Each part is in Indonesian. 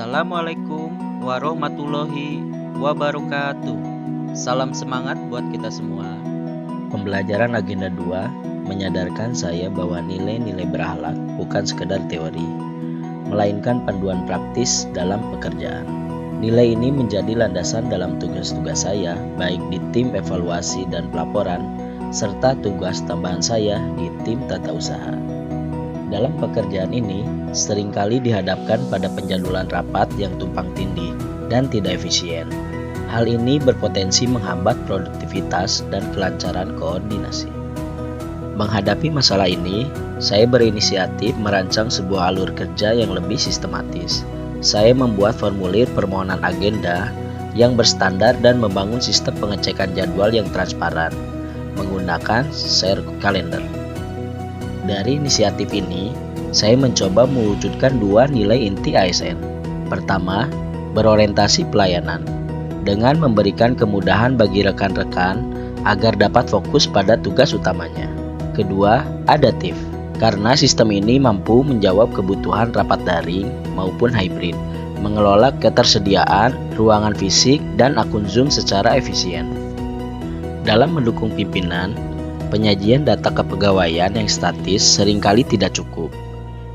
Assalamualaikum warahmatullahi wabarakatuh. Salam semangat buat kita semua. Pembelajaran agenda 2 menyadarkan saya bahwa nilai-nilai berakhlak bukan sekedar teori, melainkan panduan praktis dalam pekerjaan. Nilai ini menjadi landasan dalam tugas-tugas saya, baik di tim evaluasi dan pelaporan, serta tugas tambahan saya di tim tata usaha. Dalam pekerjaan ini, seringkali dihadapkan pada penjadwalan rapat yang tumpang tindih dan tidak efisien. Hal ini berpotensi menghambat produktivitas dan kelancaran koordinasi. Menghadapi masalah ini, saya berinisiatif merancang sebuah alur kerja yang lebih sistematis. Saya membuat formulir permohonan agenda yang berstandar dan membangun sistem pengecekan jadwal yang transparan menggunakan share calendar. Dari inisiatif ini, saya mencoba mewujudkan 2 nilai inti ASN. Pertama, berorientasi pelayanan, dengan memberikan kemudahan bagi rekan-rekan agar dapat fokus pada tugas utamanya. Kedua, adaptif, karena sistem ini mampu menjawab kebutuhan rapat daring maupun hybrid, mengelola ketersediaan ruangan fisik dan akun Zoom secara efisien. Dalam mendukung pimpinan, penyajian data kepegawaian yang statis seringkali tidak cukup.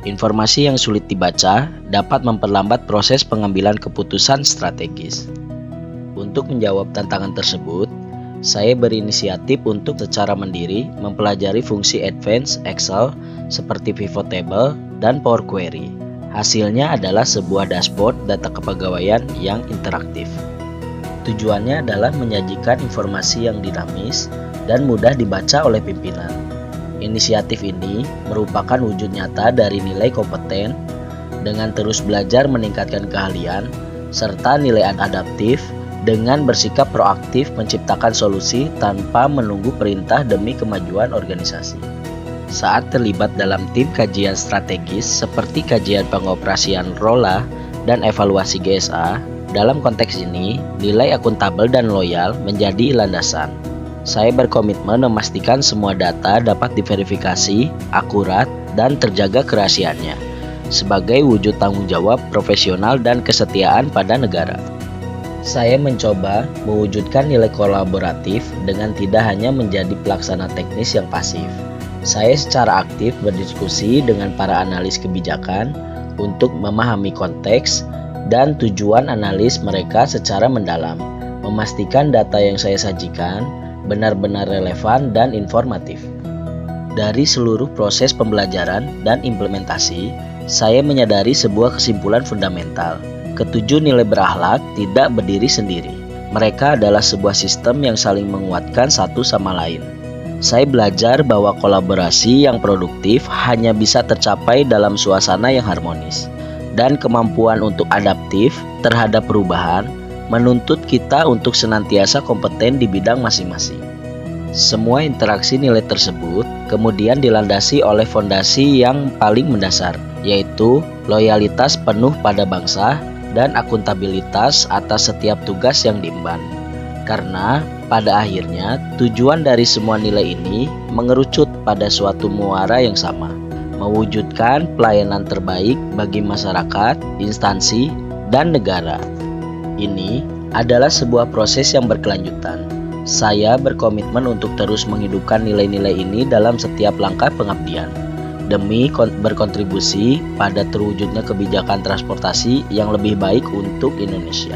Informasi yang sulit dibaca dapat memperlambat proses pengambilan keputusan strategis. Untuk menjawab tantangan tersebut, saya berinisiatif untuk secara mandiri mempelajari fungsi advance Excel seperti pivot table dan Power Query. Hasilnya adalah sebuah dashboard data kepegawaian yang interaktif. Tujuannya adalah menyajikan informasi yang dinamis dan mudah dibaca oleh pimpinan. Inisiatif ini merupakan wujud nyata dari nilai kompeten dengan terus belajar meningkatkan keahlian serta nilai adaptif dengan bersikap proaktif menciptakan solusi tanpa menunggu perintah demi kemajuan organisasi. Saat terlibat dalam tim kajian strategis seperti kajian pengoperasian ROLA dan evaluasi GSA, dalam konteks ini nilai akuntabel dan loyal menjadi landasan. Saya berkomitmen memastikan semua data dapat diverifikasi, akurat, dan terjaga kerahasiaannya sebagai wujud tanggung jawab profesional dan kesetiaan pada negara. Saya mencoba mewujudkan nilai kolaboratif dengan tidak hanya menjadi pelaksana teknis yang pasif. Saya secara aktif berdiskusi dengan para analis kebijakan untuk memahami konteks dan tujuan analis mereka secara mendalam, memastikan data yang saya sajikan benar-benar relevan dan informatif. Dari seluruh proses pembelajaran dan implementasi, saya menyadari sebuah kesimpulan fundamental. Ketujuh nilai berakhlak tidak berdiri sendiri. Mereka adalah sebuah sistem yang saling menguatkan satu sama lain. Saya belajar bahwa kolaborasi yang produktif hanya bisa tercapai dalam suasana yang harmonis, dan kemampuan untuk adaptif terhadap perubahan menuntut kita untuk senantiasa kompeten di bidang masing-masing. Semua interaksi nilai tersebut kemudian dilandasi oleh fondasi yang paling mendasar, yaitu loyalitas penuh pada bangsa dan akuntabilitas atas setiap tugas yang diemban. Karena pada akhirnya tujuan dari semua nilai ini mengerucut pada suatu muara yang sama, mewujudkan pelayanan terbaik bagi masyarakat, instansi, dan negara. Ini adalah sebuah proses yang berkelanjutan. Saya berkomitmen untuk terus menghidupkan nilai-nilai ini dalam setiap langkah pengabdian, demi berkontribusi pada terwujudnya kebijakan transportasi yang lebih baik untuk Indonesia.